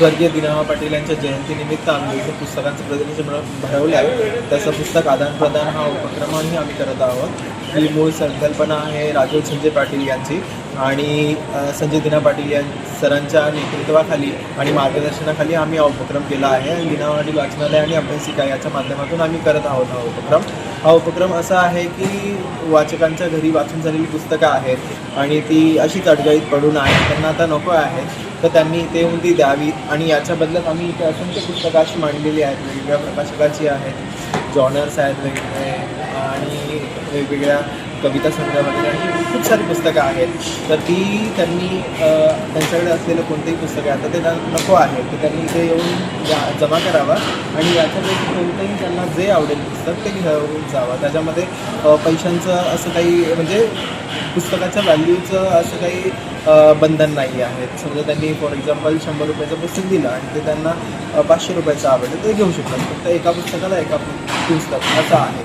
स्वर्गीय दीनानाथ पाटील यांच्या जयंतीनिमित्त आम्ही इथे पुस्तकांचं प्रदर्शन भरवलं आहे. त्याचं पुस्तक आदान-प्रदान हा उपक्रमही आम्ही करत आहोत. ही मूळ संकल्पना आहे राजीव संजय पाटील यांची आणि संजय दीना पाटील या सरांच्या नेतृत्वाखाली आणि मार्गदर्शनाखाली आम्ही हा उपक्रम केला आहे. दीनानाथ पाटील वाचनालय आणि अभ्यासिका याच्या माध्यमातून आम्ही करत आहोत हा उपक्रम असा आहे की वाचकांच्या घरी वाचून झालेली पुस्तकं आहेत आणि ती अशीच अडगळीत पडून आहेत, त्यांना आता नको आहेत, तर त्यांनी इथे येऊन ती द्यावीत. आणि याच्या बदल्यात आम्ही इथे असंख्य पुस्तकं अशी मांडलेली आहेत, वेगवेगळ्या प्रकाशकाची आहेत, जॉनर्स आहेत वेगवेगळे आणि वेगवेगळ्या कविता संग्रह वगैरे अशी खूप सारी पुस्तकं आहेत. तर ती त्यांनी त्यांच्याकडे असलेलं कोणतेही पुस्तकं आहे आता ते नको आहे तर त्यांनी इथे येऊन जमा करावा आणि याच्यापैकी कोणतंही त्यांना जे आवडेल पुस्तक ते घेऊन जावं. त्याच्यामध्ये पैशांचं असं काही म्हणजे पुस्तकाच्या व्हॅल्यूचं असं काही बंधन नाही आहे. समजा त्यांनी फॉर एक्झाम्पल 100 रुपयाचं पुस्तक दिलं आणि ते त्यांना 500 रुपयाचं आवडलं ते घेऊ शकतात. फक्त एका पुस्तकाला एका पुस्तक असं आहे.